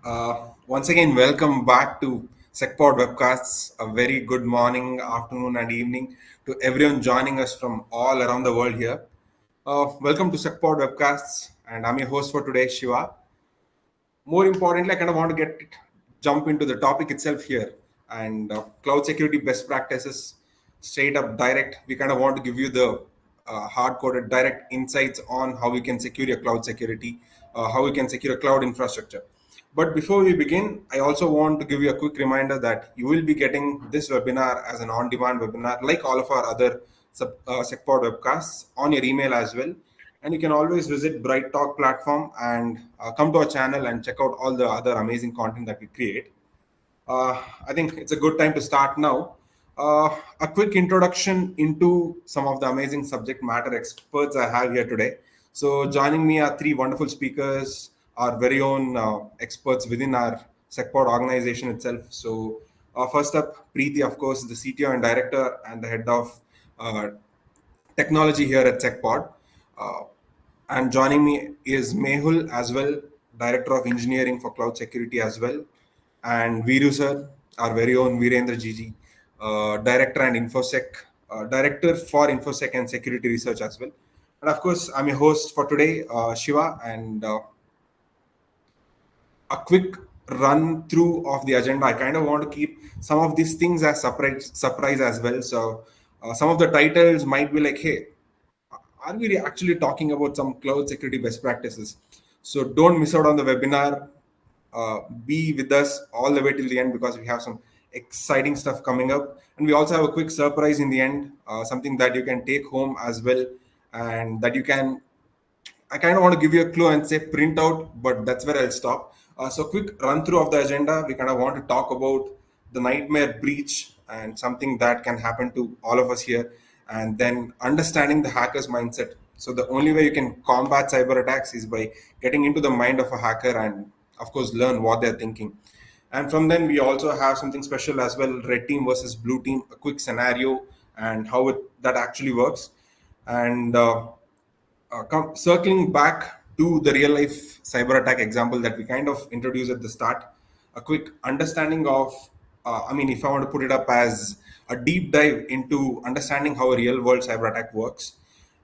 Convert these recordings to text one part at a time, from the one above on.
Once again, welcome back to SecPod webcasts. A very good morning, afternoon, and evening to everyone joining us from all around the world here. Welcome to SecPod webcasts, and I'm your host for today, Shiva. More importantly, I kind of want to jump into the topic itself here and cloud security best practices, straight up direct. We kind of want to give you the hard coded direct insights on how we can secure your cloud security, how we can secure a cloud infrastructure. But before we begin, I also want to give you a quick reminder that you will be getting this webinar as an on demand webinar, like all of our other SecPod webcasts, on your email as well. And you can always visit Bright Talk platform and come to our channel and check out all the other amazing content that we create. I think it's a good time to start now. A quick introduction into some of the amazing subject matter experts I have here today. So, joining me are three wonderful speakers, our very own experts within our SecPod organization itself. So, first up, Preeti, of course, the CTO and director and the head of uh, technology here at SecPod. Uh, and joining me is Mehul as well, Director of Engineering for Cloud Security as well. And Viru sir, our very own Virendra Gigi, Director and Director for InfoSec and Security Research as well. And of course, I'm your host for today, Shiva, and a quick run through of the agenda. I kind of want to keep some of these things as surprise as well. So some of the titles might be like, hey, are we actually talking about some cloud security best practices? So don't miss out on the webinar. Be with us all the way till the end because we have some exciting stuff coming up. And we also have a quick surprise in the end, something that you can take home as well. And that you can, I kind of want to give you a clue and say print out, but that's where I'll stop. So quick run through of the agenda. We kind of want to talk about the nightmare breach and something that can happen to all of us here, and then understanding the hacker's mindset. So the only way you can combat cyber attacks is by getting into the mind of a hacker and, of course, learn what they're thinking. And from then we also have something special as well: red team versus blue team, a quick scenario and how that actually works. And circling back to the real life cyber attack example that we kind of introduced at the start, a quick understanding of, if I want to put it up as a deep dive into understanding how a real world cyber attack works.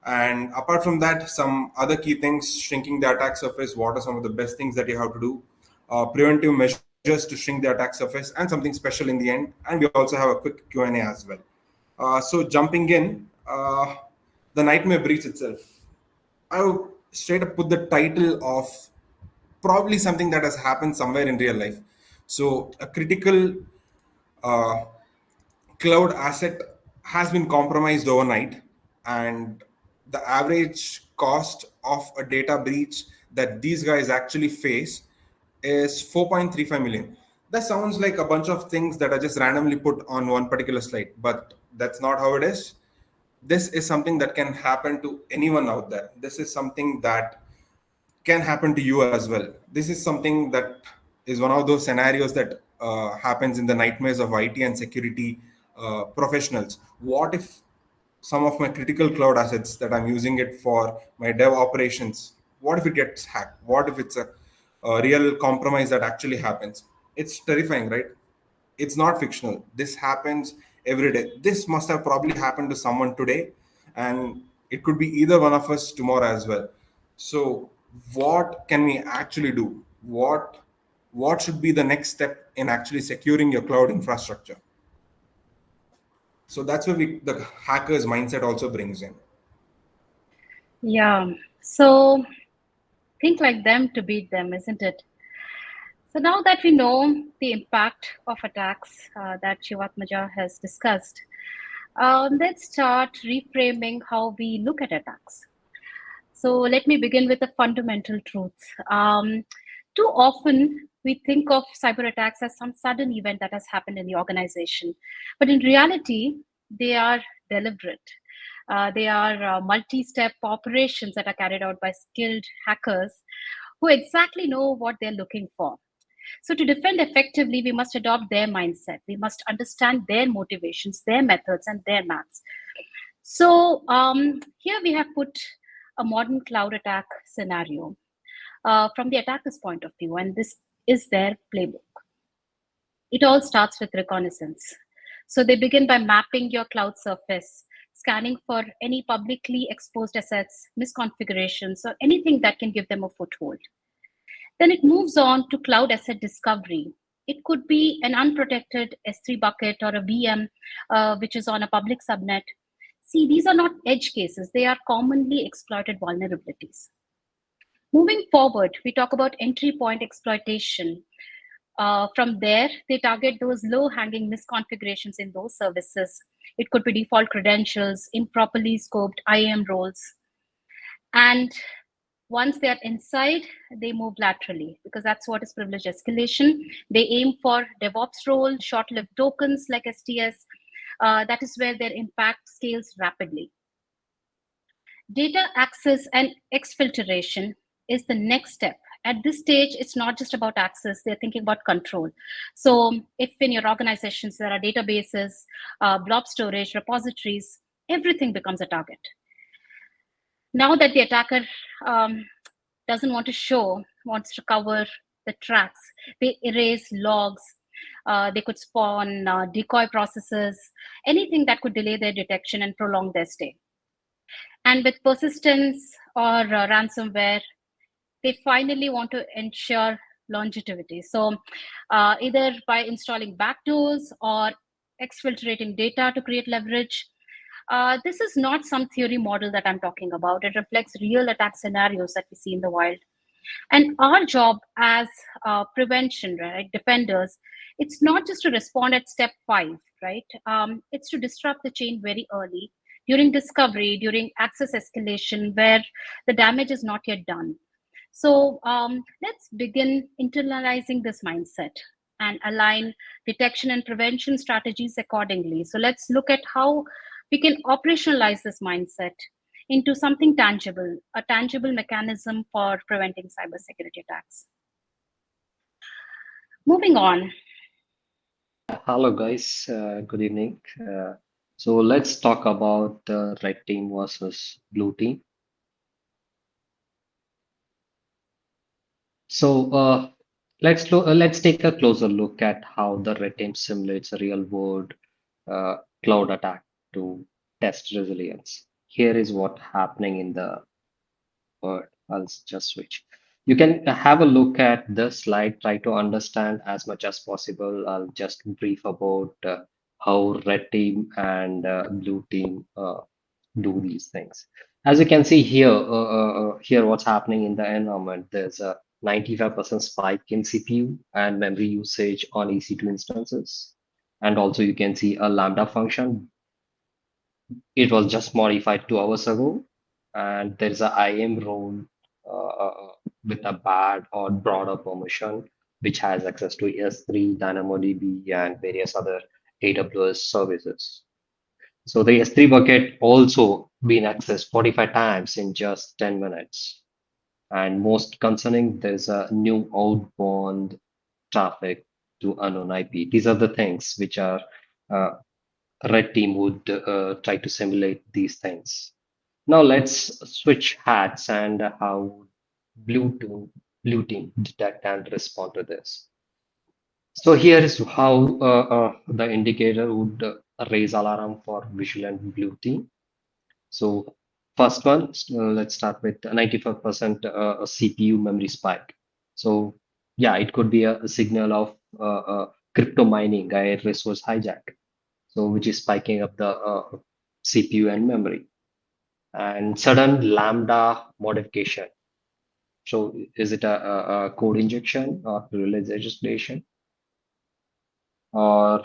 And apart from that, some other key things: shrinking the attack surface, what are some of the best things that you have to do, preventive measures to shrink the attack surface, and something special in the end. And we also have a quick Q&A as well. So jumping in, the nightmare breach itself. I would straight up put the title of probably something that has happened somewhere in real life. So, a critical uh, cloud asset has been compromised overnight, and the average cost of a data breach that these guys actually face is 4.35 million. That sounds like a bunch of things that are just randomly put on one particular slide, but that's not how it is. This is something that can happen to anyone out there. This is something that can happen to you as well. This is something that is one of those scenarios that happens in the nightmares of IT and security professionals. What if some of my critical cloud assets that I'm using it for my dev operations, what if it gets hacked? What if it's a real compromise that actually happens? It's terrifying, right? It's not fictional. This happens every day. This must have probably happened to someone today, and it could be either one of us tomorrow as well. So, what can we actually do? What should be the next step in actually securing your cloud infrastructure? So that's where the hacker's mindset also brings in. Yeah, so think like them to beat them, isn't it? So now that we know the impact of attacks that Shivatmaja has discussed, let's start reframing how we look at attacks. So let me begin with the fundamental truth. Too often, we think of cyber attacks as some sudden event that has happened in the organization. But in reality, they are deliberate. They are multi step operations that are carried out by skilled hackers who exactly know what they're looking for. So, to defend effectively, we must adopt their mindset. We must understand their motivations, their methods, and their maths. So, here we have put a modern cloud attack scenario from the attacker's point of view. And this is their playbook. It all starts with reconnaissance. So they begin by mapping your cloud surface, scanning for any publicly exposed assets, misconfigurations, or anything that can give them a foothold. Then it moves on to cloud asset discovery. It could be an unprotected S3 bucket or a VM, which is on a public subnet. See, these are not edge cases, they are commonly exploited vulnerabilities. Moving forward, we talk about entry point exploitation. From there, they target those low hanging misconfigurations in those services. It could be default credentials, improperly scoped IAM roles. And once they're inside, they move laterally because that's what is privilege escalation. They aim for DevOps role, short lived tokens like STS. That is where their impact scales rapidly. Data access and exfiltration is the next step. At this stage, it's not just about access, they're thinking about control. So, if in your organizations there are databases, blob storage, repositories, everything becomes a target. Now that the attacker doesn't want to show, wants to cover the tracks, they erase logs, they could spawn decoy processes, anything that could delay their detection and prolong their stay. And with persistence or ransomware, they finally want to ensure longevity. So either by installing backdoors or exfiltrating data to create leverage. This is not some theory model that I'm talking about. It reflects real attack scenarios that we see in the wild. And our job as prevention, right, defenders, it's not just to respond at step 5, right? It's to disrupt the chain very early during discovery, during access escalation, where the damage is not yet done. So let's begin internalizing this mindset and align detection and prevention strategies accordingly. So let's look at how we can operationalize this mindset into something tangible, a tangible mechanism for preventing cybersecurity attacks. Moving on. Hello, guys. Good evening. So let's talk about the red team versus blue team. So let's take a closer look at how the red team simulates a real world uh, cloud attack to test resilience. Here is what happening in the world. I'll just switch. You can have a look at the slide, try to understand as much as possible. I'll just brief about how red team and blue team do these things. As you can see here, here what's happening in the environment, there's a 95% spike in CPU and memory usage on EC2 instances. And also you can see a Lambda function. It was just modified 2 hours ago. And there's a IAM role with a bad or broader permission, which has access to S3, DynamoDB, and various other AWS services. So the S3 bucket also been accessed 45 times in just 10 minutes. And most concerning, there's a new outbound traffic to unknown IP. These are the things which are uh, red team would try to simulate these things. Now let's switch hats and how blue team detect and respond to this. So here is how the indicator would raise alarm for vigilant blue team. So first one, let's start with 95% CPU memory spike. So yeah, it could be a signal of crypto mining, a resource hijack. So which is spiking up the CPU and memory. And sudden Lambda modification. So is it a code injection or privilege legislation? Or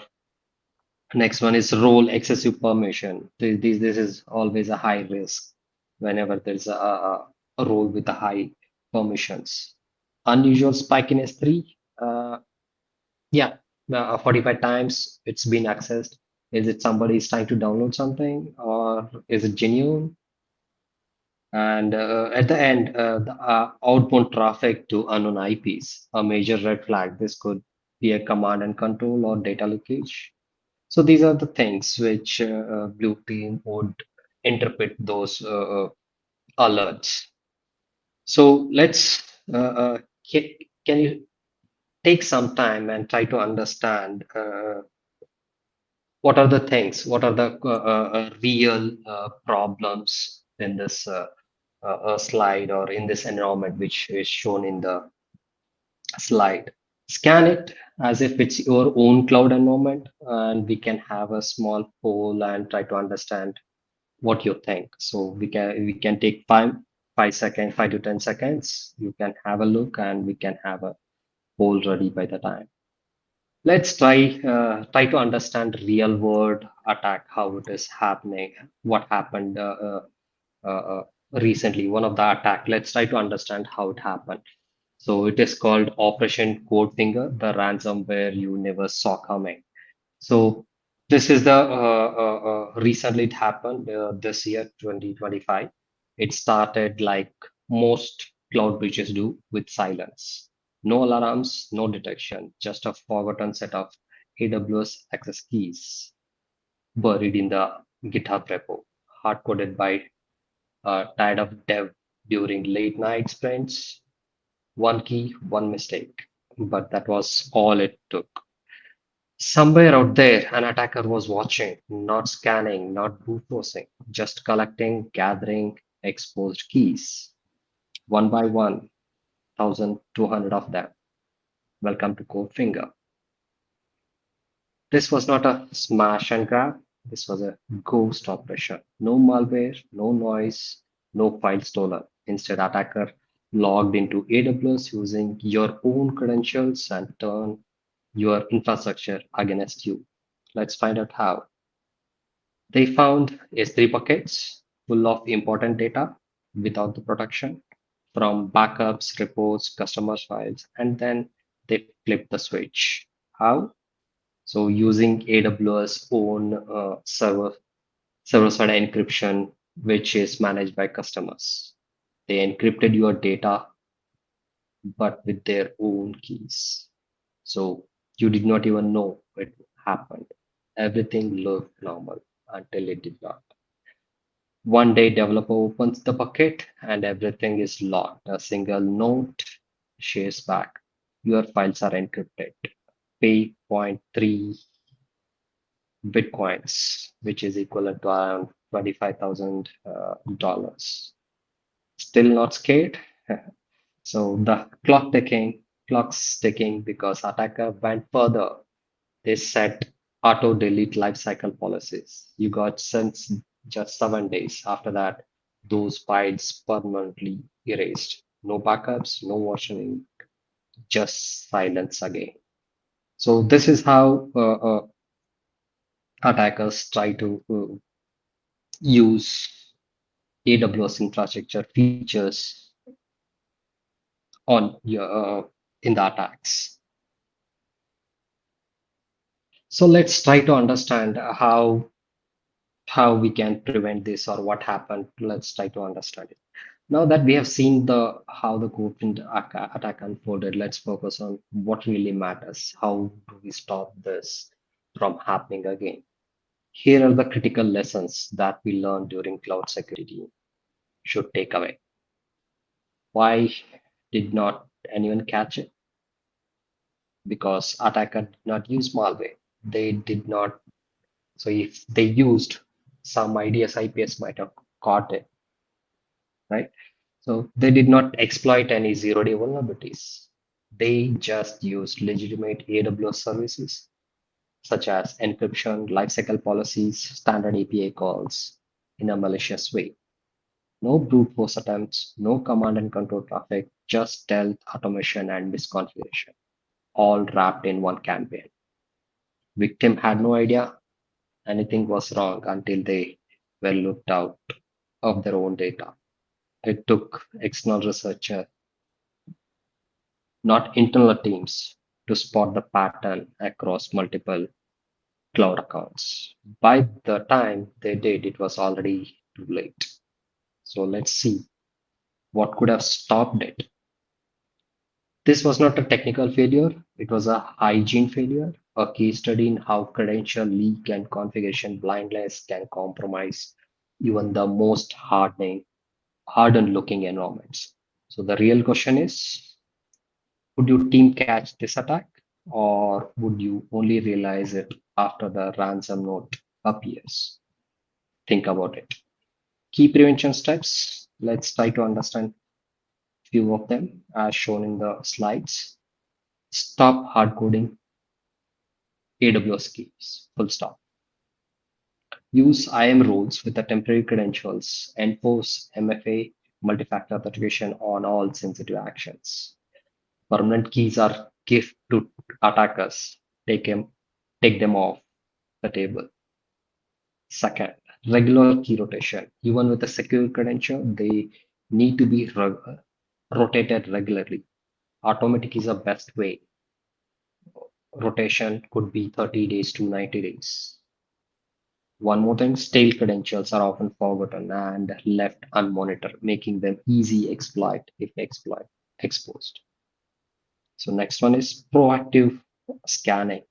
next one is role excessive permission. This is always a high risk whenever there's a role with a high permissions. Unusual spike in S3. Yeah, 45 times it's been accessed. Is it somebody is trying to download something or is it genuine? And at the end, the outbound traffic to unknown IPs, a major red flag. This could be a command and control or data leakage. So these are the things which blue team would interpret those alerts. So let's can you take some time and try to understand what are the things, what are the real problems in this slide or in this environment which is shown in the slide. Scan it as if it's your own cloud environment, and we can have a small poll and try to understand what you think. So we can take 5 seconds, 5 to 10 seconds. You can have a look, and we can have a poll ready by the time. Let's try to understand real world attack, how it is happening, what happened recently. One of the attack. Let's try to understand how it happened. So it is called Operation Codefinger, the ransomware you never saw coming. So this is the recently it happened this year, 2025. It started like most cloud breaches do, with silence. No alarms, no detection, just a forgotten set of AWS access keys buried in the GitHub repo, hard coded by tired of dev during late night sprints. One key, one mistake. But that was all it took. Somewhere out there, an attacker was watching, not scanning, not brute forcing, just collecting, gathering exposed keys. One by one, 1,200 of them. Welcome to Codefinger. This was not a smash and grab. This was a ghost operation. No malware, no noise, no file stolen. Instead, attacker logged into AWS using your own credentials and turned your infrastructure against you. Let's find out how. They found S3 buckets full of important data without the protection from backups, reports, customer files, and then they flipped the switch. How? So using AWS own server-side encryption, which is managed by customers. They encrypted your data, but with their own keys. So you did not even know it happened. Everything looked normal until it did not. One day, developer opens the bucket and everything is locked. A single note shares back. Your files are encrypted. Pay zero point 0.3 bitcoins, which is equivalent to around $25,000. Still not scared? So the clock's ticking because attacker went further. They set auto delete lifecycle policies. You got since just 7 days. After that, those files permanently erased. No backups, no versioning, just silence again. So this is how attackers try to use AWS infrastructure features on your in the attacks. So let's try to understand how we can prevent this or what happened. Let's try to understand it. Now that we have seen the how the Goatwind attack unfolded, let's focus on what really matters. How do we stop this from happening again? Here are the critical lessons that we learned during cloud security should take away. Why did not anyone catch it? Because attacker did not use malware. They did not. So if they used, some IDS IPS might have caught it, right? So they did not exploit any zero-day vulnerabilities. They just used legitimate AWS services such as encryption, lifecycle policies, standard API calls in a malicious way. No brute force attempts, no command and control traffic, just stealth, automation, and misconfiguration, all wrapped in one campaign. Victim had no idea anything was wrong until they were looked out of their own data. It took external researchers, not internal teams, to spot the pattern across multiple cloud accounts. By the time they did, it was already too late. So let's see what could have stopped it. This was not a technical failure, it was a hygiene failure, a case study in how credential leak and configuration blindness can compromise even the most hardened looking environments. So the real question is, Would your team catch this attack, or would you only realize it after the ransom note appears? Think about it. Key prevention steps. Let's try to understand few of them as shown in the slides. Stop hard coding AWS keys, full stop. Use IAM roles with the temporary credentials. Enforce MFA multi-factor authentication on all sensitive actions. Permanent keys are gift to attackers. Take them off the table. Second, regular key rotation. Even with a secure credential, they need to be rotated regularly. Automatic is the best way. Rotation could be 30 days to 90 days. One more thing, stale credentials are often forgotten and left unmonitored, making them easy exploit if exposed. So next one is proactive scanning.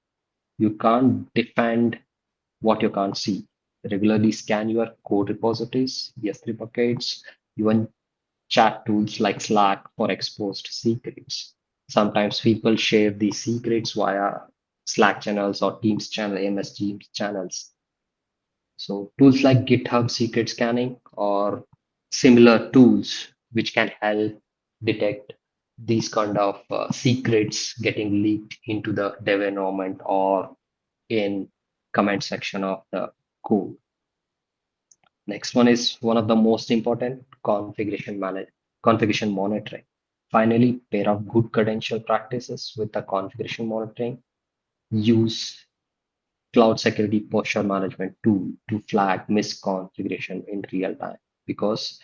You can't defend what you can't see. Regularly scan your code repositories, S3 buckets, even chat tools like Slack for exposed secrets. Sometimes people share these secrets via Slack channels or Teams channel, MS Teams channels. So tools like GitHub secret scanning or similar tools which can help detect these kind of secrets getting leaked into the dev environment or in comment section of the code. Next one is one of the most important configuration monitoring. Finally, pair up good credential practices with the configuration monitoring. Use cloud security posture management tool to flag misconfiguration in real time because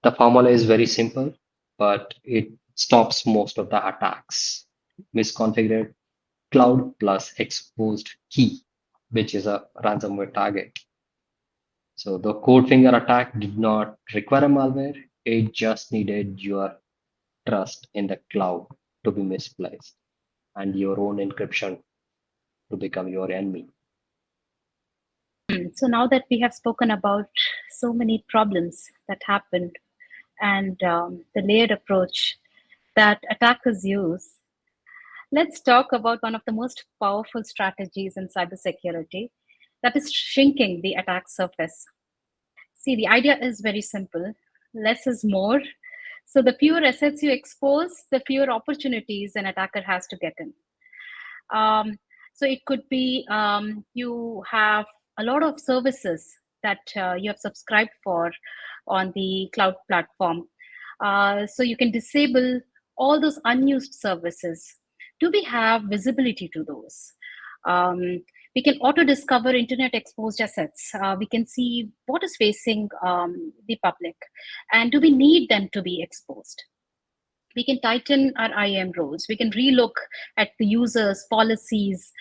the formula is very simple, but it stops most of the attacks. Misconfigured cloud plus exposed key, which is a ransomware target. So the code finger attack did not require a malware. It just needed your trust in the cloud to be misplaced and your own encryption to become your enemy. So now that we have spoken about so many problems that happened and the layered approach that attackers use, let's talk about one of the most powerful strategies in cybersecurity, that is shrinking the attack surface. See, the idea is very simple. Less is more. So the fewer assets you expose, the fewer opportunities an attacker has to get in. So it could be you have a lot of services that you have subscribed for on the cloud platform. So you can disable all those unused services. Do we have visibility to those? We can auto discover internet exposed assets. We can see what is facing the public, and do we need them to be exposed? We can tighten our IAM roles. We can relook at the users, policies,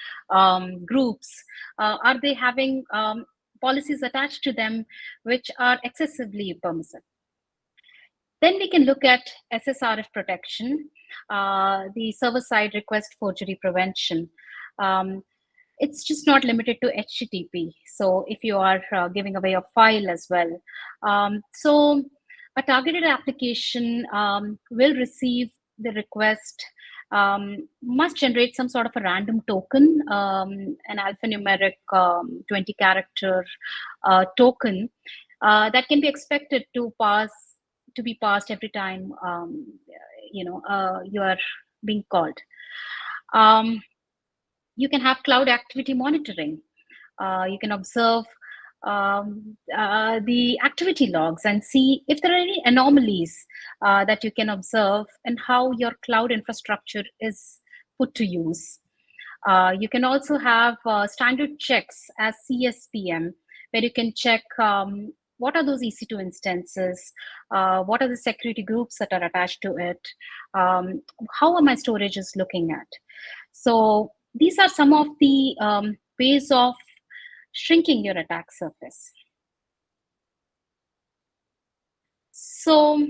groups. Are they having policies attached to them which are excessively permissive? Then we can look at SSRF protection, the server-side request forgery prevention. It's just not limited to HTTP. So if you are giving away a file as well. So a targeted application will receive the request, must generate some sort of a random token, an alphanumeric 20-character token that can be expected to be passed every time you are being called. You can have cloud activity monitoring. You can observe the activity logs and see if there are any anomalies that you can observe and how your cloud infrastructure is put to use. You can also have standard checks as CSPM, where you can check what are those EC2 instances, what are the security groups that are attached to it, how are my storages looking at. So these are some of the ways of shrinking your attack surface. So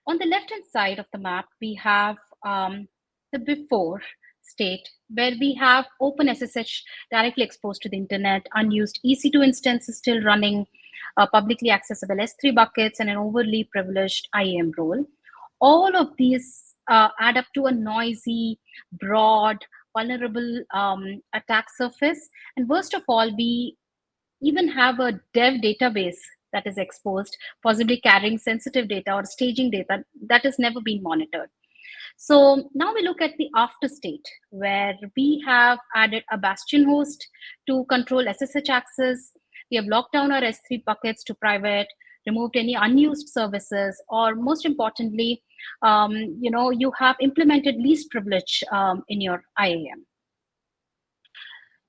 on the left-hand side of the map, we have the before state, where we have open SSH directly exposed to the internet, unused EC2 instances still running, publicly accessible S3 buckets, and an overly privileged IAM role. All of these add up to a noisy, broad, vulnerable attack surface. And worst of all, we even have a dev database that is exposed, possibly carrying sensitive data or staging data that has never been monitored. So now we look at the after state, where we have added a bastion host to control SSH access. We have locked down our S3 buckets to private, removed any unused services, or most importantly, you have implemented least privilege in your IAM.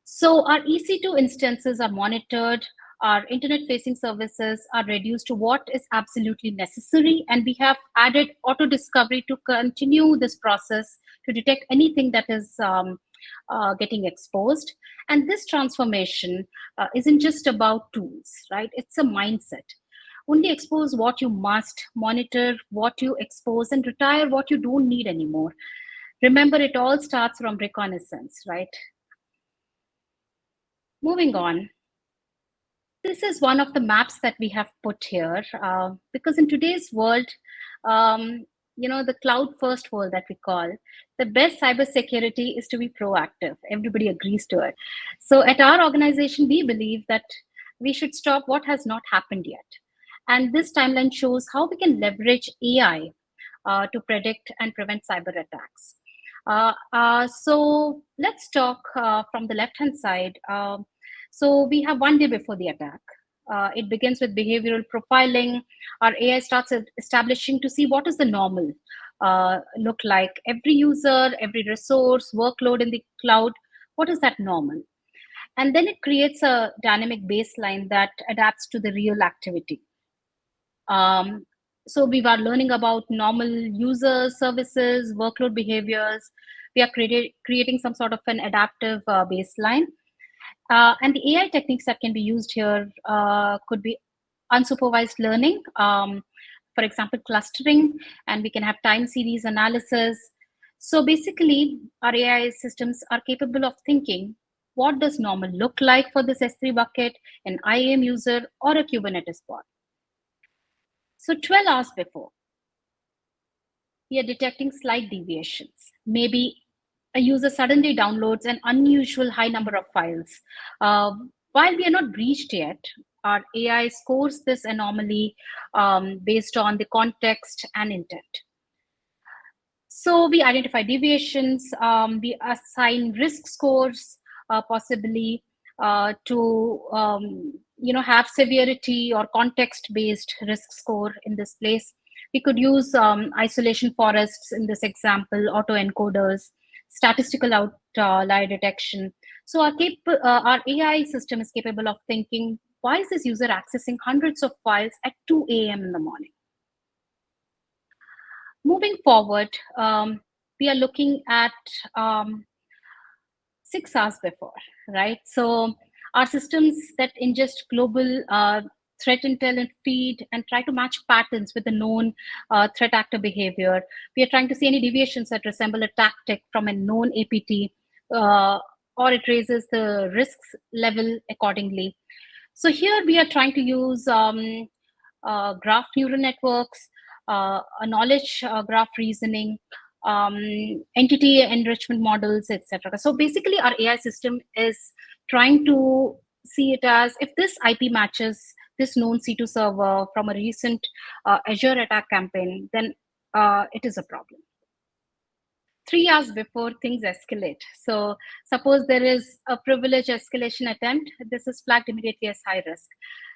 So our EC2 instances are monitored, our internet-facing services are reduced to what is absolutely necessary, and we have added auto-discovery to continue this process to detect anything that is getting exposed. And this transformation isn't just about tools, right? It's a mindset. Only expose what you must, monitor what you expose, and retire what you don't need anymore. Remember, it all starts from reconnaissance, right? Moving on. This is one of the maps that we have put here because in today's world, the cloud first world that we call, the best cybersecurity is to be proactive. Everybody agrees to it. So at our organization, we believe that we should stop what has not happened yet. And this timeline shows how we can leverage AI to predict and prevent cyber attacks. So let's talk from the left-hand side. So we have one day before the attack. It begins with behavioral profiling. Our AI starts establishing to see what is the normal look like. Every user, every resource, workload in the cloud, what is that normal? And then it creates a dynamic baseline that adapts to the real activity. So we are learning about normal users, services, workload behaviors. We are creating some sort of an adaptive baseline. And the AI techniques that can be used here could be unsupervised learning, for example, clustering, and we can have time series analysis. So basically, our AI systems are capable of thinking, what does normal look like for this S3 bucket, an IAM user, or a Kubernetes pod? So 12 hours before, we are detecting slight deviations. Maybe a user suddenly downloads an unusual high number of files. While we are not breached yet, our AI scores this anomaly based on the context and intent. So we identify deviations, we assign risk scores, possibly to have severity or context-based risk score in this place. We could use isolation forests in this example, autoencoders, statistical outlier detection. So our AI system is capable of thinking, why is this user accessing hundreds of files at 2 a.m. in the morning? Moving forward, we are looking at 6 hours before, right? So our systems that ingest global threat intel and feed and try to match patterns with the known threat actor behavior. We are trying to see any deviations that resemble a tactic from a known APT, or it raises the risks level accordingly. So here we are trying to use graph neural networks, a knowledge graph reasoning, entity enrichment models, etc. So basically, our AI system is trying to see it as, if this IP matches this known C2 server from a recent Azure attack campaign, then it is a problem. 3 hours before things escalate. So suppose there is a privilege escalation attempt, this is flagged immediately as high risk.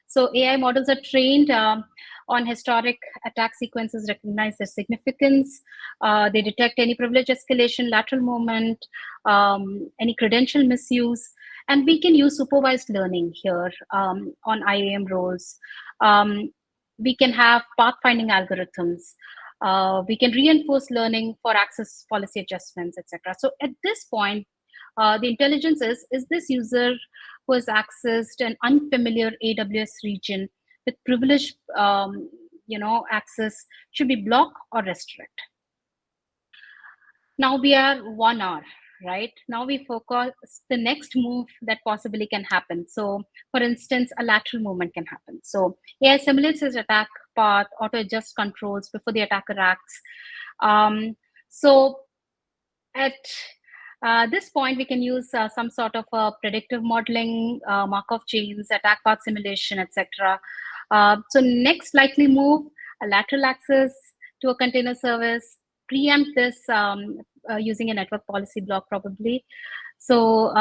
So AI models are trained on historic attack sequences, recognize their significance. They detect any privilege escalation, lateral movement, any credential misuse. And we can use supervised learning here on IAM roles. We can have pathfinding algorithms. We can reinforce learning for access policy adjustments, etc. So at this point, the intelligence is this user who has accessed an unfamiliar AWS region with privileged access should be block or restrict. Now we are 1 hour, right? Now we focus the next move that possibly can happen. So for instance, a lateral movement can happen. So AI simulates his attack path, auto adjust controls before the attacker acts. So at this point, we can use some sort of predictive modeling, Markov chains, attack path simulation, etc. So next likely move, a lateral access to a container service, preempt this using a network policy block probably. So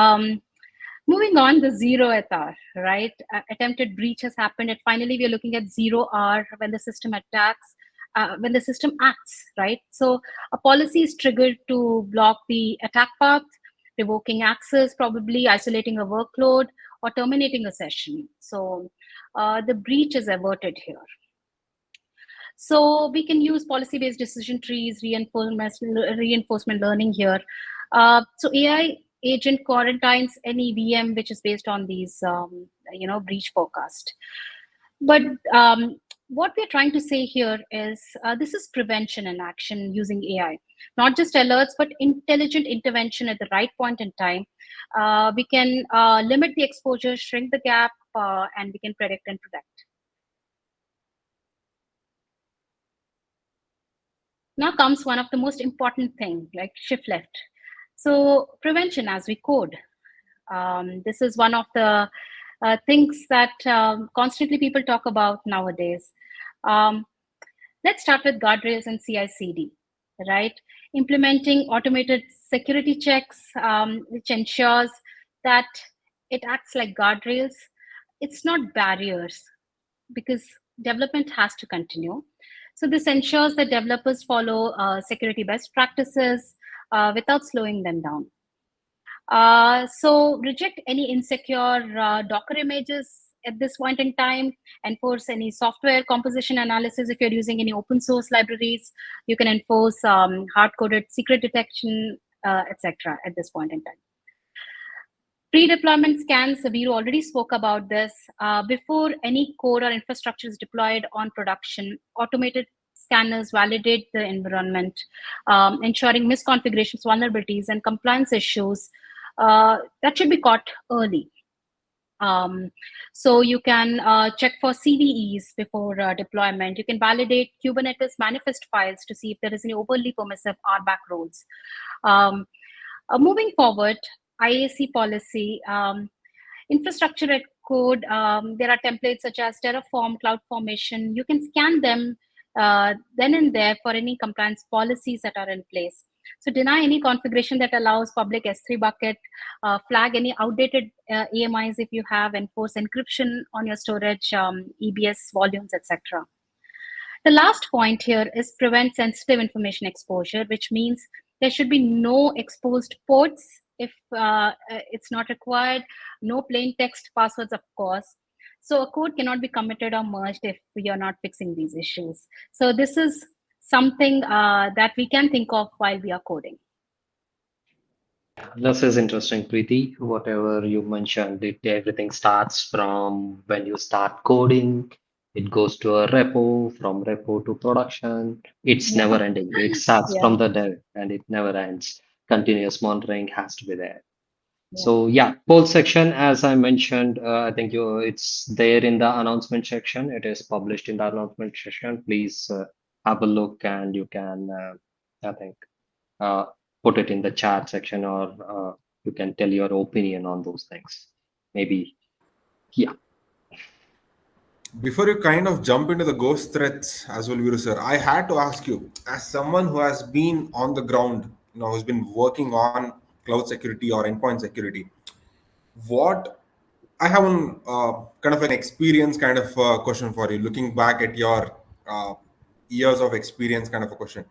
moving on, the 0th hour, right? Attempted breach has happened, and finally we are looking at 0 hour when the system attacks, when the system acts, right? So a policy is triggered to block the attack path, revoking access, probably isolating a workload, or terminating a session. So the breach is averted here. So we can use policy-based decision trees, reinforcement learning here. So AI agent quarantines any VM which is based on these, breach forecast. But what we're trying to say here is this is prevention in action using AI, not just alerts, but intelligent intervention at the right point in time. We can limit the exposure, shrink the gap, and we can predict and protect. Now comes one of the most important thing, like shift left. So prevention as we code. This is one of the things that constantly people talk about nowadays. Um, let's start with guardrails and CI/CD, right? Implementing automated security checks, which ensures that it acts like guardrails. It's not barriers, because development has to continue. So this ensures that developers follow security best practices without slowing them down. So reject any insecure Docker images at this point in time, enforce any software composition analysis. If you're using any open source libraries, you can enforce hard-coded secret detection, etc. at this point in time. Pre-deployment scans, Sabiru already spoke about this. Before any code or infrastructure is deployed on production, automated scanners validate the environment, ensuring misconfigurations, vulnerabilities, and compliance issues that should be caught early. So you can check for CVEs before deployment. You can validate Kubernetes manifest files to see if there is any overly permissive RBAC roles. Moving forward, IAC policy, infrastructure at code, there are templates such as Terraform, CloudFormation. You can scan them then and there for any compliance policies that are in place. So deny any configuration that allows public S3 bucket, flag any outdated AMIs if you have, enforce encryption on your storage, EBS volumes, etc. The last point here is prevent sensitive information exposure, which means there should be no exposed ports if it's not required, no plain text passwords, of course. So a code cannot be committed or merged if you're not fixing these issues. So this is something that we can think of while we are coding. This is interesting, Preeti. Whatever you mentioned, everything starts from when you start coding. It goes to a repo, from repo to production. It's Yeah, never ending. It starts yeah, from the dev and it never ends. Continuous monitoring has to be there. yeah. So yeah, poll section, as I mentioned, I think it's there in the announcement section. It is published in the announcement section. Please have a look and you can, I think, uh, put it in the chat section or you can tell your opinion on those things. Maybe, yeah. Before you kind of jump into the ghost threats as well, Viru sir, I had to ask you, as someone who has been on the ground, who's been working on cloud security or endpoint security, what I have an kind of an experience kind of question for you. Looking back at your years of experience, kind of a question.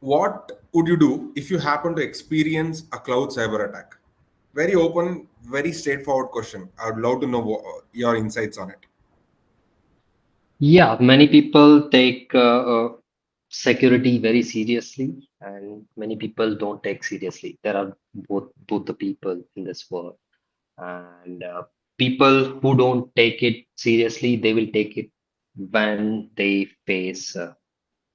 What would you do if you happen to experience a cloud cyber attack? Very open, very straightforward question. I would love to know your insights on it. Yeah, many people take security very seriously, and many people don't take seriously. There are both the people in this world, and people who don't take it seriously, they will take it when they face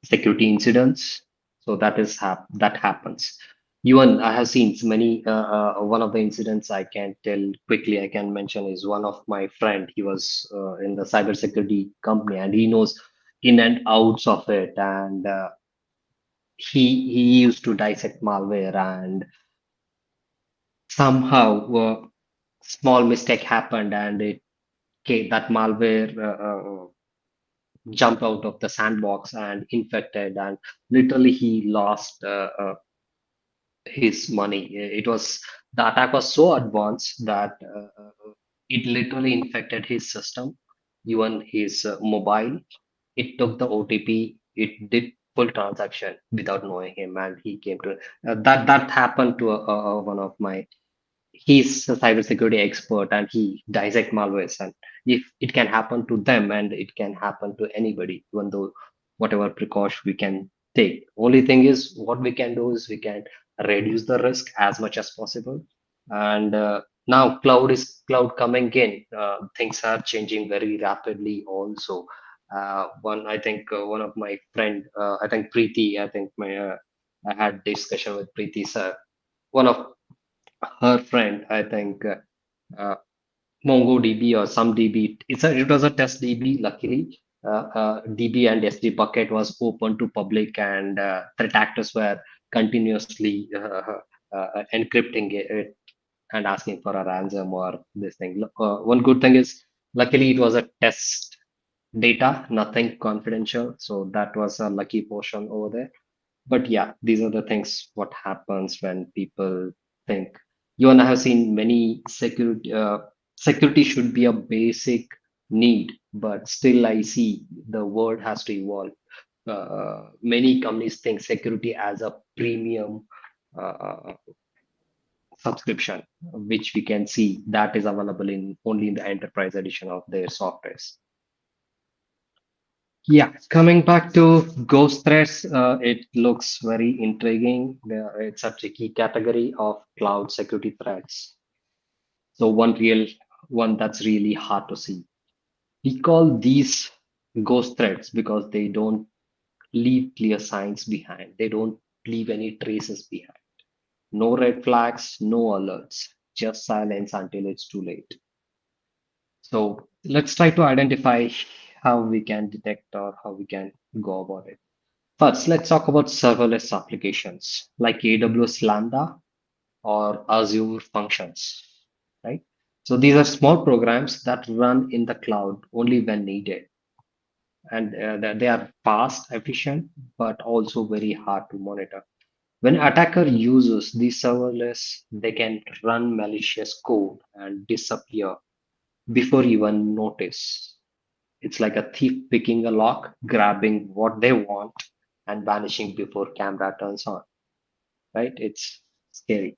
security incidents. So that happens. Even I have seen many. One of the incidents I can tell quickly, I can mention is one of my friend. He was in the cybersecurity company, and he knows in and outs of it. And he used to dissect malware, and somehow small mistake happened, and that malware jumped out of the sandbox and infected, and literally he lost his money. The attack was so advanced that it literally infected his system, even his mobile. It took the OTP. It did full transaction without knowing him, and he came to that happened to one of my. He's a cybersecurity expert, and he dissect malwares, and if it can happen to them, and it can happen to anybody, even though whatever precaution we can take, only thing is what we can do is we can reduce the risk as much as possible. And now cloud coming in, things are changing very rapidly also. One I think one of my friend, I think Preeti, I think my I had discussion with Preeti sir, one of her friend, I think uh, MongoDB or some DB. It was a test DB. Luckily, DB and SD bucket was open to public, and threat actors were continuously encrypting it and asking for a ransom or this thing. One good thing is, luckily, it was a test data, nothing confidential. So that was a lucky portion over there. But yeah, these are the things what happens when people think. You and I have seen many security. Security should be a basic need, but still I see the word has to evolve. Many companies think security as a premium uh, subscription, which we can see that is available in only in the enterprise edition of their softwares. Yeah, coming back to ghost threats, it looks very intriguing. It's a tricky category of cloud security threats. So one that's really hard to see. We call these ghost threats because they don't leave clear signs behind. They don't leave any traces behind. No red flags, no alerts, just silence until it's too late. So let's try to identify how we can detect or how we can go about it. First, let's talk about serverless applications like AWS Lambda or Azure Functions, right? So these are small programs that run in the cloud only when needed, and they are fast, efficient, but also very hard to monitor. When attacker uses these serverless, they can run malicious code and disappear before you even notice. It's like a thief picking a lock, grabbing what they want, and vanishing before camera turns on, right? It's scary.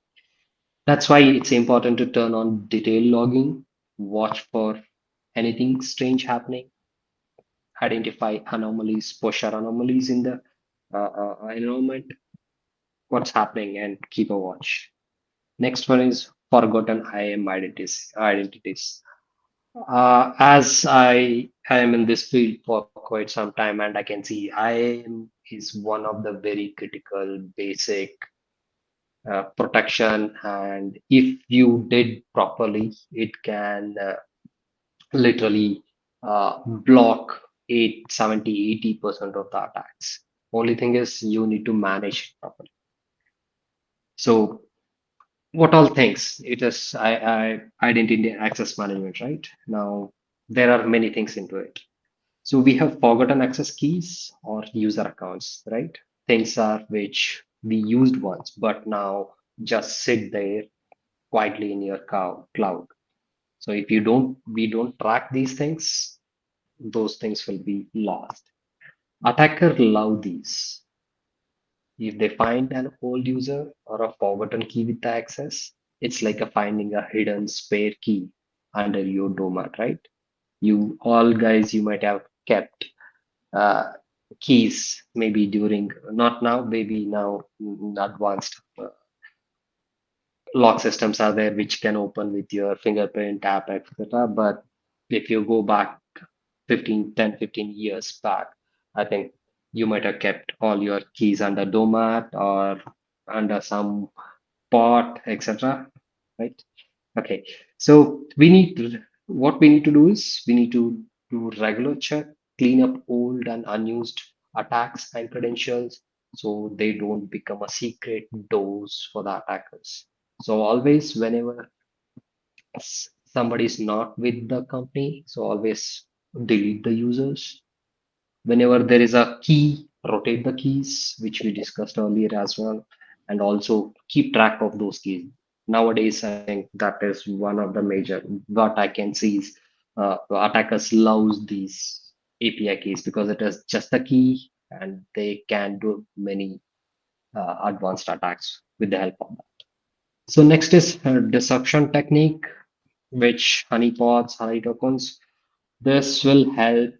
That's why it's important to turn on detail logging, watch for anything strange happening, identify anomalies, posture anomalies in the environment, what's happening, and keep a watch. Next one is forgotten IAM identities. As I am in this field for quite some time, and I can see IAM is one of the very critical basic protection, and if you did properly, it can literally block 8, 70, 80% of the attacks. Only thing is you need to manage it properly. So what all things it is identity and access management, right? Now there are many things into it. So we have forgotten access keys or user accounts, right? Things are which we used once, but now just sit there quietly in your cloud. So if we don't track these things, those things will be lost. Attacker love these. If they find an old user or a forgotten key with the access, it's like a finding a hidden spare key under your doormat, right? You all guys, you might have kept uh, keys maybe during, not now, maybe now advanced lock systems are there which can open with your fingerprint tap, etc. But if you go back 15 years back, I think you might have kept all your keys under doormat or under some pot, etc. Right? Okay. So what we need to do is we need to do regular check, clean up old and unused attacks and credentials, so they don't become a secret doors for the attackers. So always whenever somebody is not with the company, so always delete the users. Whenever there is a key, rotate the keys, which we discussed earlier as well, and also keep track of those keys. Nowadays, I think that is one of the major what I can see is attackers love these API keys because it is just a key and they can do many advanced attacks with the help of that. So next is deception technique, which honeypots, honey tokens. This will help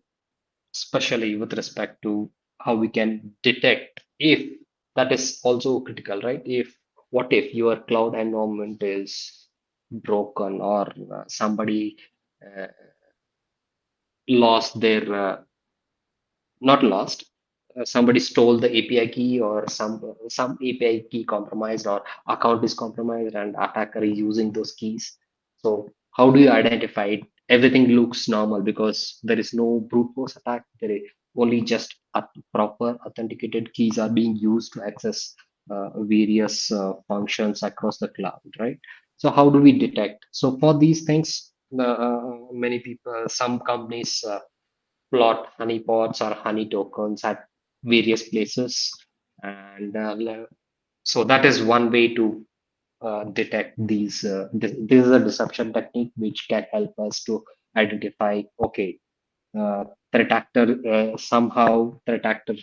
especially with respect to how we can detect if that is also critical, right? If what if your cloud environment is broken or somebody uh, lost their not lost. Somebody stole the API key or some API key compromised or account is compromised and attacker is using those keys. So how do you identify it? Everything looks normal because there is no brute force attack. There is only just proper authenticated keys are being used to access various functions across the cloud, right? So how do we detect? So for these things, many people, some companies plot honeypots or honey tokens at various places. And so that is one way to detect these. This is a deception technique which can help us to identify, okay, threat actor, somehow threat actor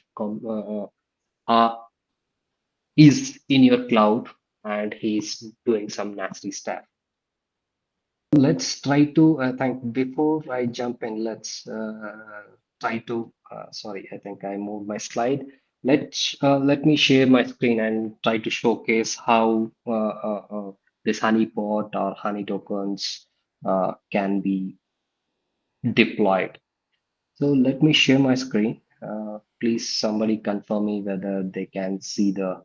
is in your cloud and he's doing some nasty stuff. Let's try to, I think before I jump in, let's try to, sorry, I think I moved my slide. Let me share my screen and try to showcase how this honeypot or honey tokens can be deployed. So let me share my screen. Please somebody confirm me whether they can see the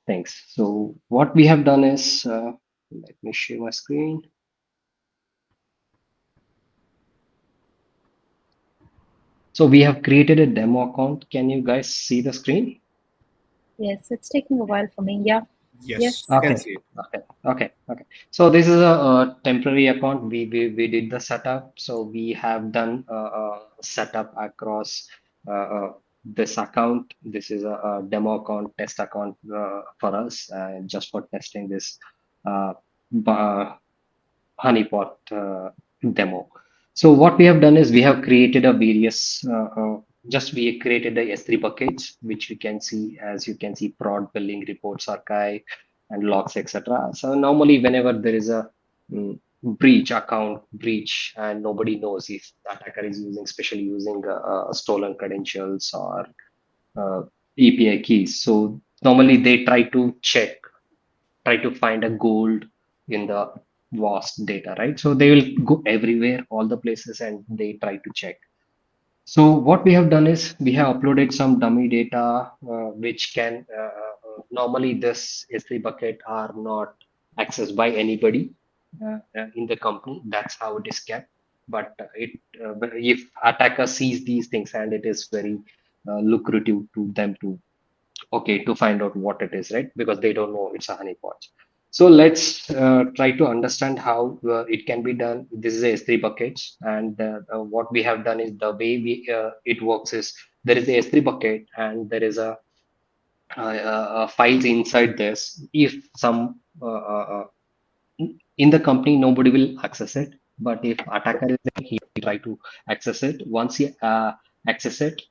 things. So what we have done is, let me share my screen. So we have created a demo account. Can you guys see the screen? Yes, it's taking a while for me. Yeah. Yes, Yes. we can Okay, see it. okay. So this is a temporary account. We did the setup. So we have done a setup across this account. This is a demo account, test account for us, just for testing this uh, honeypot demo. So what we have done is we have created a various just we created the S3 buckets, which we can see as you can see prod billing reports archive and logs, etc. So normally whenever there is a breach account breach and nobody knows if the attacker is using especially using stolen credentials or API keys. So normally they try to find a gold in the vast data, right? So they will go everywhere, all the places, and they try to check. So what we have done is we have uploaded some dummy data, which can normally this S3 bucket are not accessed by anybody in the company. That's how it is kept. But but if attacker sees these things and it is very lucrative to them to okay to find out what it is, right? Because they don't know it's a honeypot. So let's try to understand how it can be done. This is a S3 buckets, and what we have done is the way we it works is there is a S3 bucket and there is files inside this. If some in the company nobody will access it, but if attacker is there, he try to access it. Once he access it,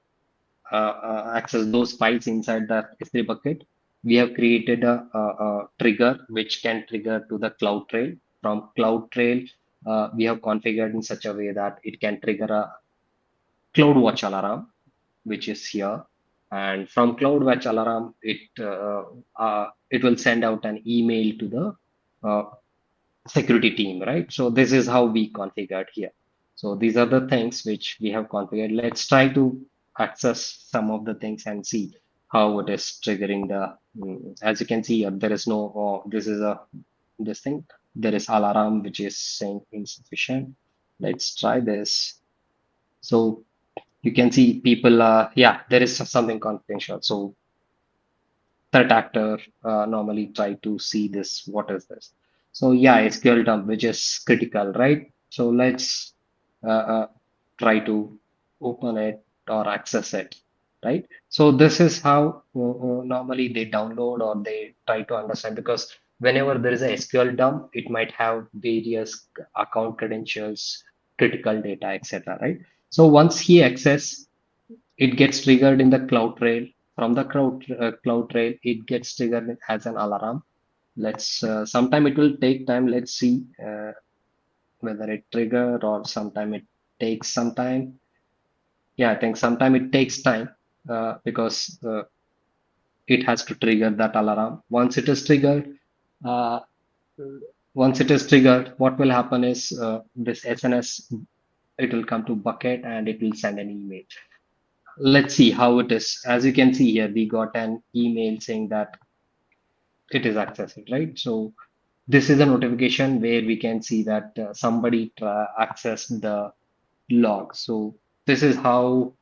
access those files inside the S3 bucket, we have created a trigger which can trigger to the CloudTrail. From CloudTrail, we have configured in such a way that it can trigger a CloudWatch alarm, which is here. And from CloudWatch alarm, it will send out an email to the uh, security team, right? So this is how we configured here. So these are the things which we have configured. Let's try to access some of the things and see how it is triggering the, as you can see, there is no, this is this thing. There is alarm, which is saying insufficient. Let's try this. So you can see people, yeah, there is something confidential. So threat actor normally try to see this. What is this? So yeah, SQL dump, which is critical, right? So let's uh, uh, try to open it or access it, right? So this is how normally they download or they try to understand, because whenever there is a SQL dump, it might have various account credentials, critical data, etc., right? So once he access, it gets triggered in the cloud trail. From the cloud trail, it gets triggered as an alarm. Let's sometime it will take time. Let's see whether it trigger or sometime it takes some time. Yeah, I think sometime it takes time because it has to trigger that alarm. Uh, once it is triggered, what will happen is this SNS, it will come to bucket and it will send an email. Let's see how it is. As you can see here, we got an email saying that it is accessed, right? So this is a notification where we can see that somebody accessed the log. So this is how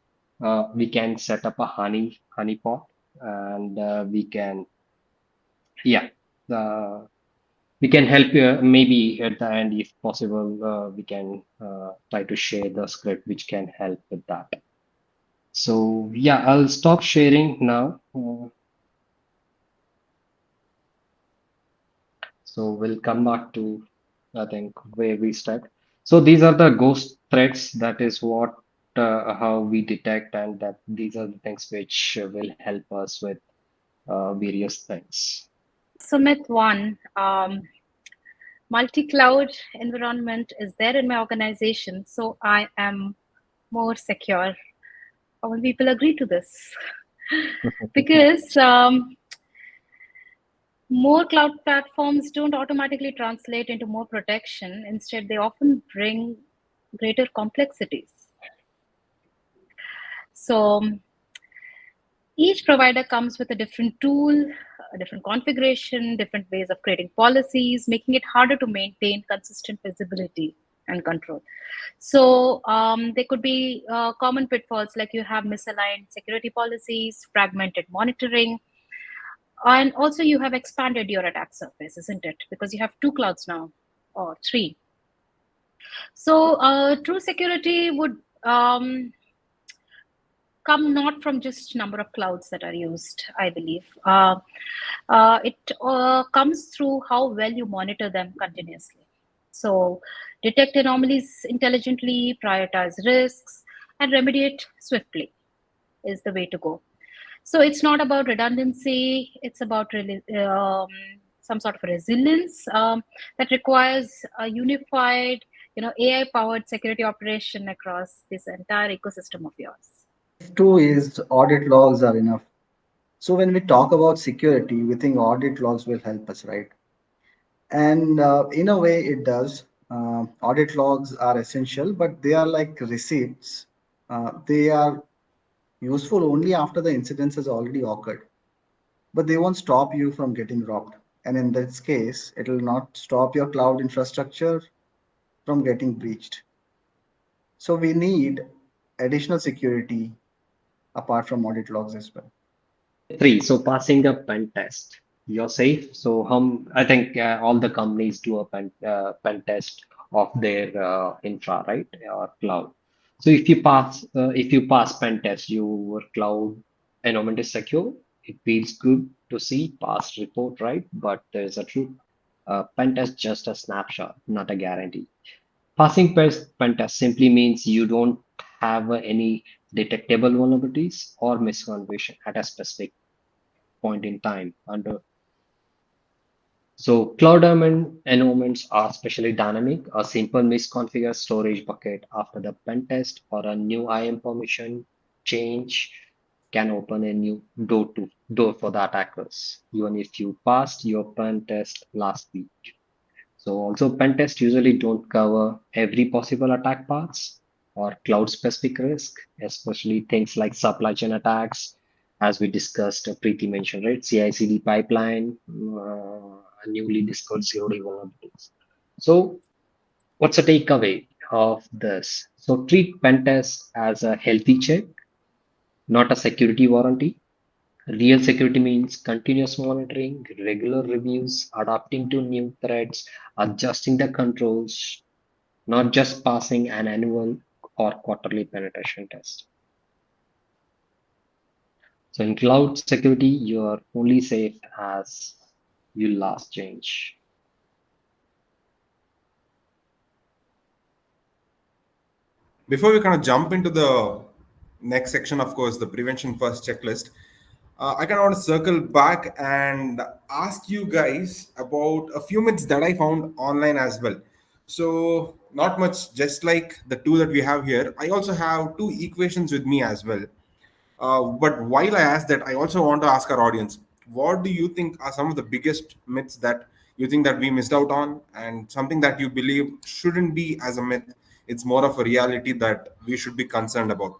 we can set up a honeypot, and we can, yeah, uh, we can help you. Maybe at the end, if possible, we can try to share the script which can help with that. So yeah, I'll stop sharing now. So we'll come back to, I think, where we start. So these are the ghost threats. That is what how we detect, and that these are the things which will help us with various things. So myth one, multi-cloud environment is there in my organization, so I am more secure. How will people agree to this? Because more cloud platforms don't automatically translate into more protection. Instead, they often bring greater complexities. So each provider comes with a different tool, a different configuration, different ways of creating policies, making it harder to maintain consistent visibility and control. So there could be common pitfalls like you have misaligned security policies, fragmented monitoring, and also you have expanded your attack surface, isn't it? Because you have two clouds now or three. So true security would come not from just number of clouds that are used, I believe. It comes through how well you monitor them continuously. So detect anomalies intelligently, prioritize risks, and remediate swiftly is the way to go. So it's not about redundancy, it's about really, some sort of resilience that requires a unified, AI powered security operation across this entire ecosystem of yours. Myth two is audit logs are enough. So when we talk about security, we think audit logs will help us, right? And in a way, it does. Audit logs are essential, but they are like receipts. They are useful only after the incident has already occurred, but they won't stop you from getting robbed. And in this case, it will not stop your cloud infrastructure from getting breached. So we need additional security apart from audit logs as well. Myth three, so passing a pen test. You're safe. So I think all the companies do a pen test of their infra, right, or cloud. So if you pass pen test, your cloud environment is secure. It feels good to see past report, right? But there's a truth. Pen test just a snapshot, not a guarantee. Passing pen test simply means you don't have any detectable vulnerabilities or misconfiguration at a specific point in time. So cloud environments are especially dynamic. A simple misconfigured storage bucket after the pen test or a new IAM permission change can open a new door for the attackers, even if you passed your pen test last week. So also pen tests usually don't cover every possible attack paths or cloud specific risk, especially things like supply chain attacks, as we discussed, Preeti mentioned, right? CI/CD pipeline, newly discovered zero-day vulnerabilities. So what's the takeaway of this? So treat pen test as a healthy check, not a security warranty. Real security means continuous monitoring, regular reviews, adapting to new threats, adjusting the controls, not just passing an annual or quarterly penetration test. So in cloud security, you are only safe as you last change. Before we kind of jump into the next section, of course, the prevention first checklist, I kind of want to circle back and ask you guys about a few myths that I found online as well. So, not much, just like the two that we have here, I also have two equations with me as well. But while I ask that, I also want to ask our audience, what do you think are some of the biggest myths that you think that we missed out on, and something that you believe shouldn't be as a myth? It's more of a reality that we should be concerned about.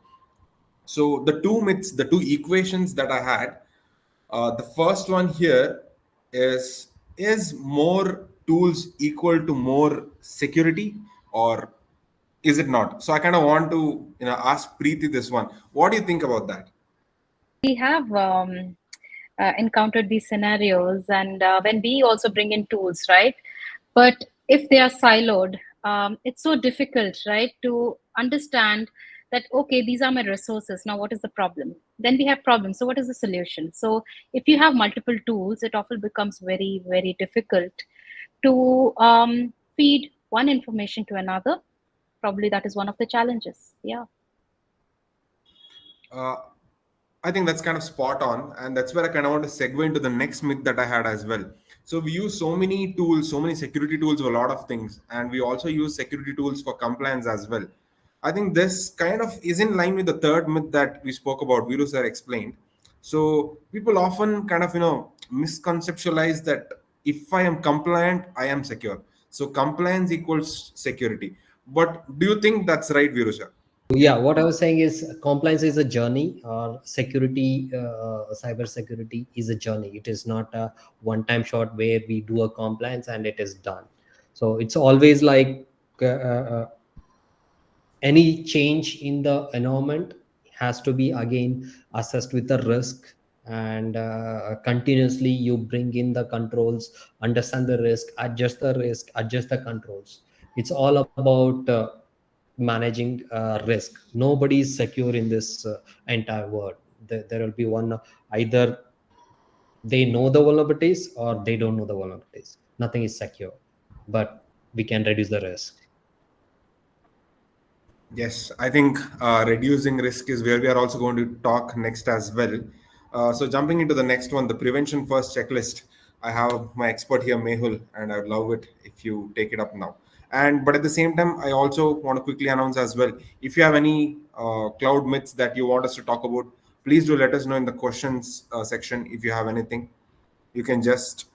So the two myths, the two equations that I had, the first one here is more tools equal to more security, or is it not? So I kind of want to ask Preeti this one. What do you think about that? We have encountered these scenarios, and when we also bring in tools, right? But if they are siloed, it's so difficult, right, to understand that, okay, these are my resources. Now, what is the problem? Then we have problems. So, what is the solution? So, if you have multiple tools, it often becomes very, very difficult to feed one information to another. Probably that is one of the challenges. Yeah. Uh, I think that's kind of spot on, and that's where I kind of want to segue into the next myth that I had as well. So we use so many tools, so many security tools for a lot of things, and we also use security tools for compliance as well. I think this kind of is in line with the third myth that we spoke about. Viru sir explained. So people often kind of misconceptualize that if I am compliant, I am secure. So compliance equals security. But do you think that's right, Viru sir? Yeah, what I was saying is compliance is a journey, or security, cyber security is a journey. It is not a one time shot where we do a compliance and it is done. So it's always like any change in the environment has to be again assessed with the risk, and continuously you bring in the controls, understand the risk, adjust the controls. It's all about managing risk. Nobody is secure in this entire world. There will be one, either they know the vulnerabilities or they don't know the vulnerabilities. Nothing is secure, but we can reduce the risk. Yes, I think reducing risk is where we are also going to talk next as well. So, jumping into the next one, the prevention first checklist. I have my expert here, Mehul, and I'd love it if you take it up now. And but at the same time, I also want to quickly announce as well. If you have any cloud myths that you want us to talk about, please do let us know in the questions section. If you have anything, you can just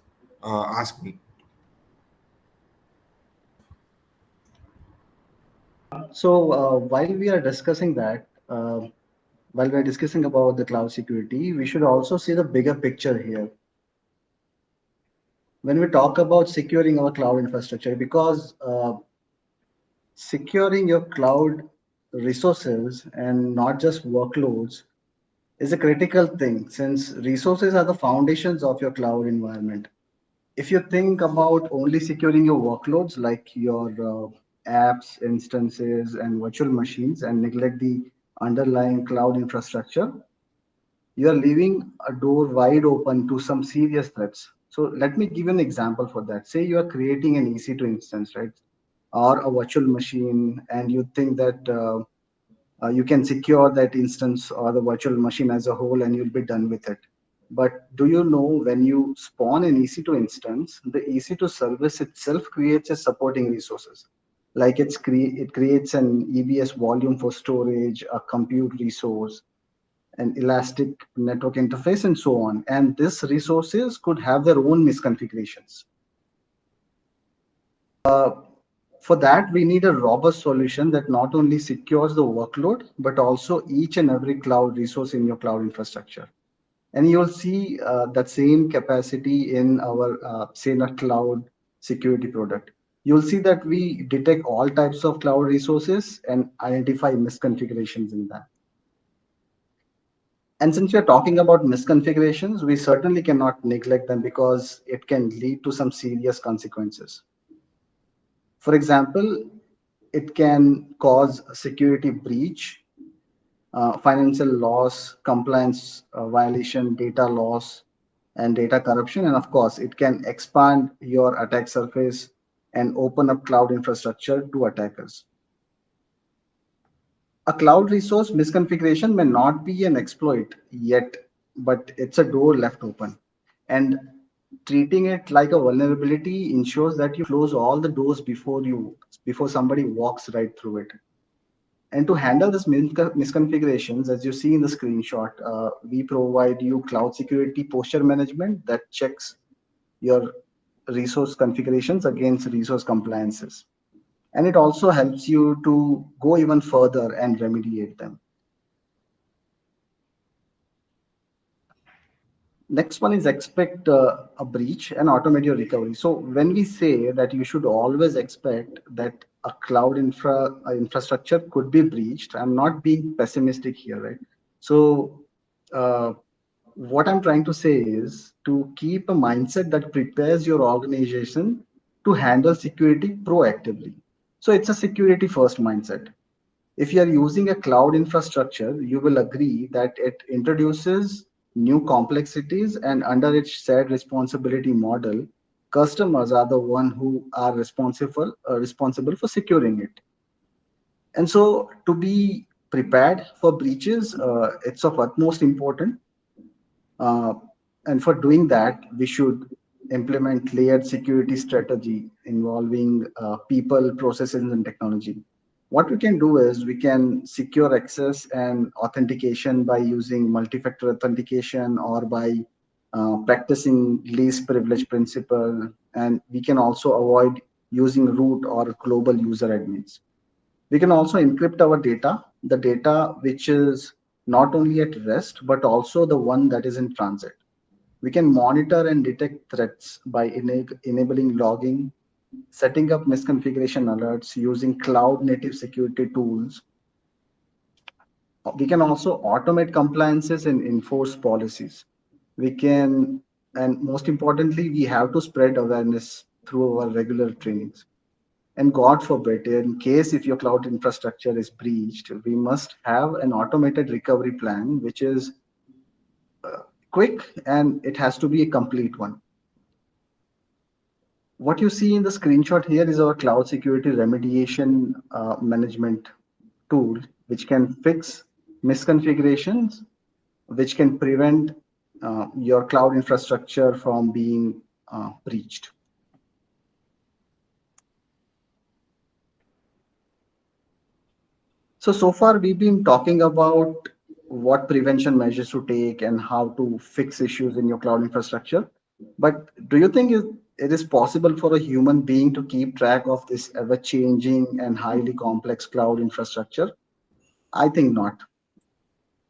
ask me. So while we are discussing that, while we are discussing about the cloud security, we should also see the bigger picture here. When we talk about securing our cloud infrastructure, because securing your cloud resources and not just workloads is a critical thing, since resources are the foundations of your cloud environment. If you think about only securing your workloads like your apps, instances, and virtual machines, and neglect the underlying cloud infrastructure, you are leaving a door wide open to some serious threats. So let me give you an example for that. Say you are creating an EC2 instance, right? Or a virtual machine, and you think that you can secure that instance or the virtual machine as a whole and you'll be done with it. But do you know, when you spawn an EC2 instance, the EC2 service itself creates a supporting resources. Like it creates an EBS volume for storage, a compute resource, an elastic network interface, and so on. And these resources could have their own misconfigurations. For that, we need a robust solution that not only secures the workload, but also each and every cloud resource in your cloud infrastructure. And you'll see that same capacity in our Saner Cloud security product. You'll see that we detect all types of cloud resources and identify misconfigurations in that. And since we are talking about misconfigurations, we certainly cannot neglect them because it can lead to some serious consequences. For example, it can cause a security breach, financial loss, compliance violation, data loss, and data corruption. And of course, it can expand your attack surface and open up cloud infrastructure to attackers. A cloud resource misconfiguration may not be an exploit yet, but it's a door left open. And treating it like a vulnerability ensures that you close all the doors before somebody walks right through it. And to handle this misconfigurations, as you see in the screenshot, we provide you cloud security posture management that checks your resource configurations against resource compliances. And it also helps you to go even further and remediate them. Next one is expect a breach and automate your recovery. So when we say that you should always expect that a cloud infrastructure could be breached, I'm not being pessimistic here, right? So uh, what I'm trying to say is to keep a mindset that prepares your organization to handle security proactively. So it's a security first mindset. If you are using a cloud infrastructure, you will agree that it introduces new complexities, and under its shared responsibility model, customers are the one who are responsible for securing it. And so to be prepared for breaches, it's of utmost importance. Uh, and for doing that, we should implement layered security strategy involving people, processes, and technology. What we can do is we can secure access and authentication by using multi-factor authentication or by practicing least privilege principle. And we can also avoid using root or global user admins. We can also encrypt our data, the data which is not only at rest, but also the one that is in transit. We can monitor and detect threats by enabling logging, setting up misconfiguration alerts using cloud native security tools. We can also automate compliances and enforce policies. We can, and most importantly, we have to spread awareness through our regular trainings. And God forbid, in case if your cloud infrastructure is breached, we must have an automated recovery plan, which is quick and it has to be a complete one. What you see in the screenshot here is our cloud security remediation management tool, which can fix misconfigurations, which can prevent your cloud infrastructure from being breached. So far we've been talking about what prevention measures to take and how to fix issues in your cloud infrastructure. But do you think it is possible for a human being to keep track of this ever changing and highly complex cloud infrastructure? I think not.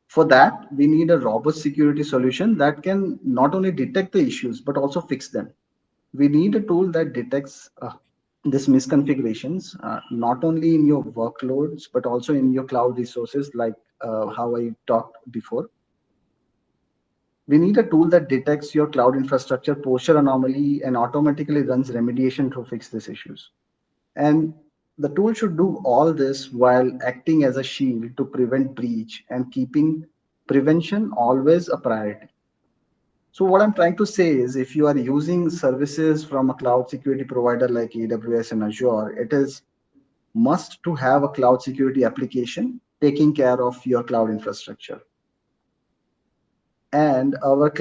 For that, we need a robust security solution that can not only detect the issues but also fix them. We need a tool that detects this misconfigurations, not only in your workloads but also in your cloud resources, like how I talked before. We need a tool that detects your cloud infrastructure posture anomaly and automatically runs remediation to fix these issues. And the tool should do all this while acting as a shield to prevent breach and keeping prevention always a priority. So what I'm trying to say is if you are using services from a cloud security provider like AWS and Azure, it is must to have a cloud security application taking care of your cloud infrastructure. And our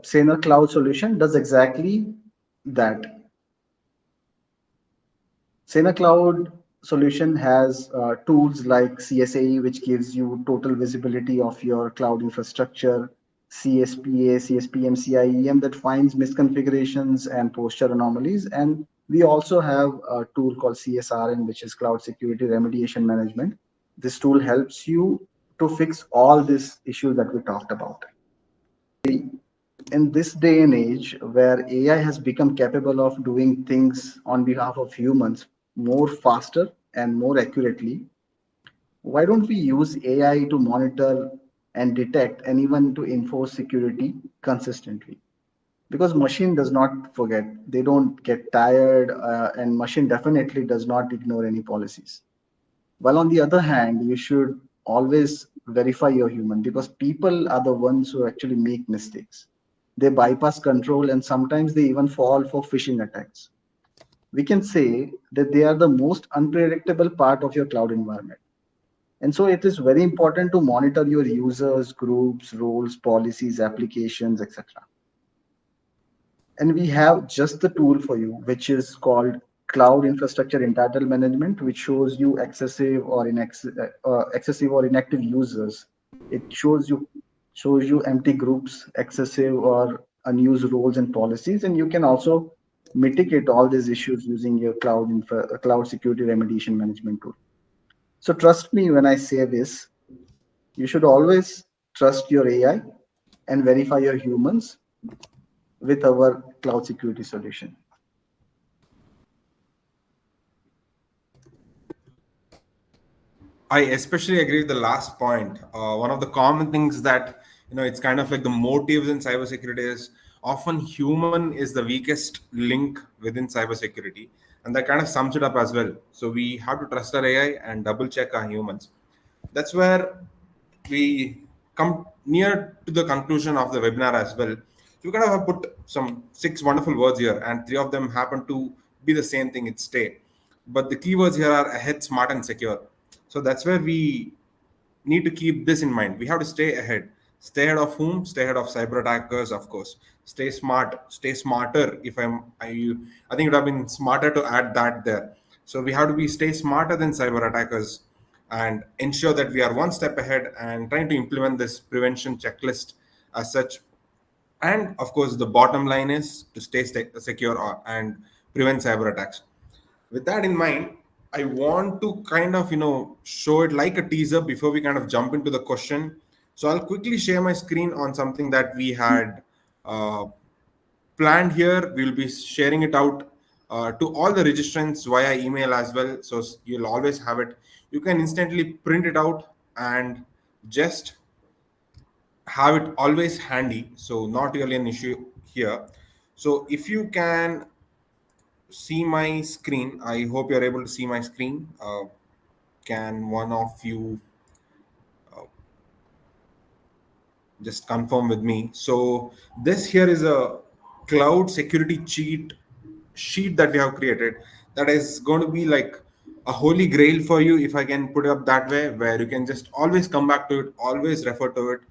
Saner cloud solution does exactly that. Sena Cloud solution has tools like CSAE, which gives you total visibility of your cloud infrastructure, CSPA, CSPM, CIEM that finds misconfigurations and posture anomalies. And we also have a tool called CSRM, which is Cloud Security Remediation Management. This tool helps you to fix all these issues that we talked about. In this day and age where AI has become capable of doing things on behalf of humans more faster and more accurately, why don't we use AI to monitor and detect and even to enforce security consistently. Because machine does not forget, they don't get tired, and machine definitely does not ignore any policies. While on the other hand, you should always verify your human, because people are the ones who actually make mistakes. They bypass control and sometimes they even fall for phishing attacks. We can say that they are the most unpredictable part of your cloud environment. And so it is very important to monitor your users, groups, roles, policies, applications, etc. And we have just the tool for you, which is called Cloud Infrastructure Entitled Management, which shows you excessive or inactive users. It shows you empty groups, excessive or unused roles and policies, and you can also mitigate all these issues using your cloud security remediation management tool. So trust me when I say this, you should always trust your AI and verify your humans with our cloud security solution. I especially agree with the last point. One of the common things that it's kind of like the motives in cybersecurity is often human is the weakest link within cybersecurity, and that kind of sums it up as well. So we have to trust our AI and double check our humans. That's where we come near to the conclusion of the webinar as well. So we kind of have put some 6 wonderful words here, and 3 of them happen to be the same thing. It's stay. But the keywords here are ahead, smart, and secure. So that's where we need to keep this in mind. We have to stay ahead. Stay ahead of whom? Stay ahead of cyber attackers, of course. Stay smart. Stay smarter. I think it would have been smarter to add that there. So we have to be stay smarter than cyber attackers and ensure that we are one step ahead and trying to implement this prevention checklist as such. And of course, the bottom line is to stay secure and prevent cyber attacks. With that in mind, I want to kind of show it like a teaser before we kind of jump into the question. So I'll quickly share my screen on something that we had uh, planned here. We'll be sharing it out to all the registrants via email as well, so you'll always have it. You can instantly print it out and just have it always handy, so not really an issue here. So if you can see my screen, I hope you're able to see my screen. Can one of you just confirm with me? So this here is a cloud security cheat sheet that we have created, that is going to be like a holy grail for you, if I can put it up that way, where you can just always come back to it, always refer to it,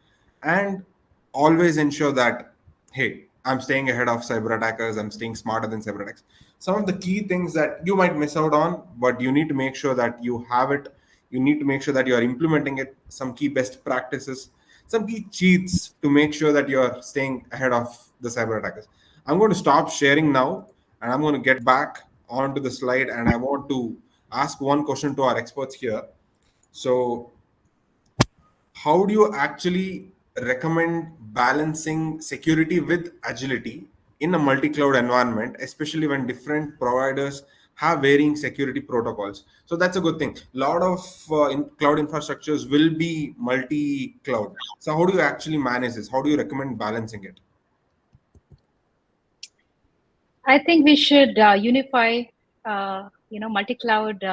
and always ensure that, hey, I'm staying ahead of cyber attackers, I'm staying smarter than cyber attacks. Some of the key things that you might miss out on, but you need to make sure that you have it. You need to make sure that you are implementing it. Some key best practices, some key cheats to make sure that you are staying ahead of the cyber attackers. I'm going to stop sharing now, and I'm going to get back onto the slide, and I want to ask one question to our experts here. So how do you actually recommend balancing security with agility in a multi-cloud environment, especially when different providers have varying security protocols? So that's a good thing. A lot of cloud infrastructures will be multi-cloud. So how do you actually manage this? How do you recommend balancing it? I think we should unify, multi-cloud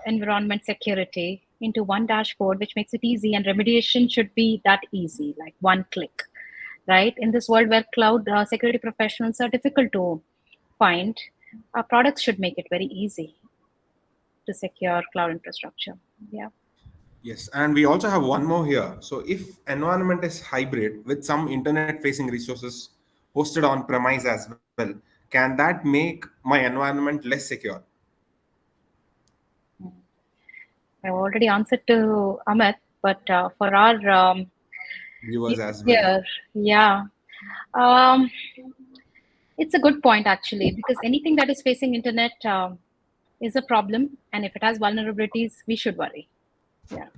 environment security into one dashboard, which makes it easy. And remediation should be that easy, like one click, right? In this world where cloud security professionals are difficult to find, our products should make it very easy to secure cloud infrastructure. Yeah. Yes, and we also have one more here. So if environment is hybrid with some internet-facing resources hosted on premise as well, can that make my environment less secure? I've already answered to Amit, but for our Viewers as well. here, yeah, um, it's a good point actually, because anything that is facing internet is a problem, and if it has vulnerabilities, we should worry. Yeah.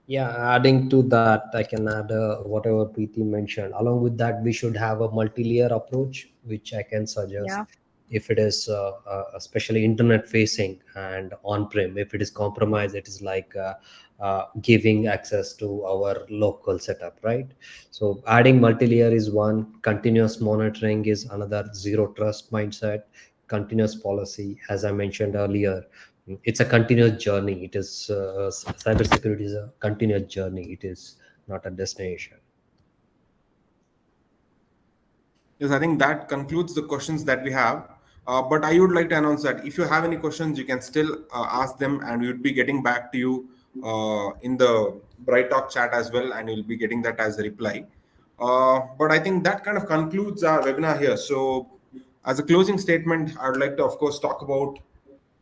Yeah, adding to that, I can add whatever Preeti mentioned. Along with that, we should have a multi-layer approach, which I can suggest. Yeah. if it is especially internet facing and on prem. If it is compromised, it is like giving access to our local setup, right? So adding multi-layer is one, continuous monitoring is another, zero trust mindset, continuous policy, as I mentioned earlier. It's a continuous journey. It is cybersecurity is a continuous journey. It is not a destination. Yes, I think that concludes the questions that we have. But I would like to announce that if you have any questions, you can still ask them, and we would be getting back to you in the Bright Talk chat as well, and you'll be getting that as a reply. But I think that kind of concludes our webinar here. So, as a closing statement, I would like to, of course, talk about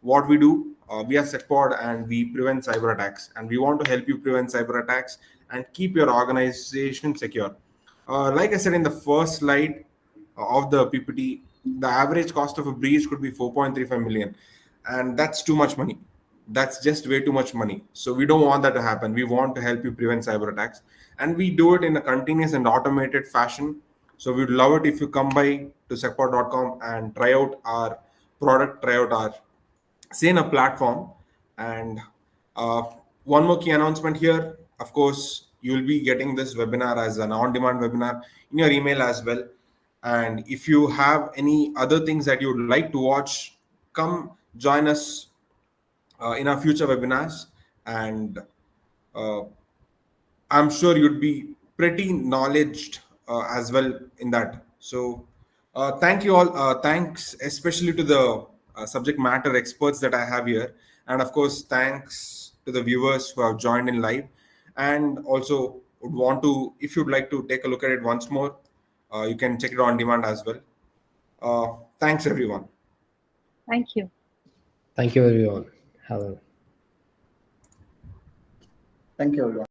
what we do. We are SecPod, and we prevent cyber attacks, and we want to help you prevent cyber attacks and keep your organization secure. Like I said in the first slide of the PPT, the average cost of a breach could be 4.35 million, and that's too much money. That's just way too much money. So we don't want that to happen. We want to help you prevent cyber attacks, and we do it in a continuous and automated fashion. So we'd love it if you come by to secpod.com and try out our product, try out our Sena platform. And uh, one more key announcement here. Of course, you'll be getting this webinar as an on-demand webinar in your email as well. And if you have any other things that you would like to watch, come join us in our future webinars. And uh, I'm sure you'd be pretty knowledged as well in that. So, thank you all. Thanks especially to the subject matter experts that I have here, and of course, thanks to the viewers who have joined in live, and also would want to, if you'd like to take a look at it once more, you can check it on demand as well. Thanks everyone. Thank you. Thank you, everyone. Have a Thank you, everyone.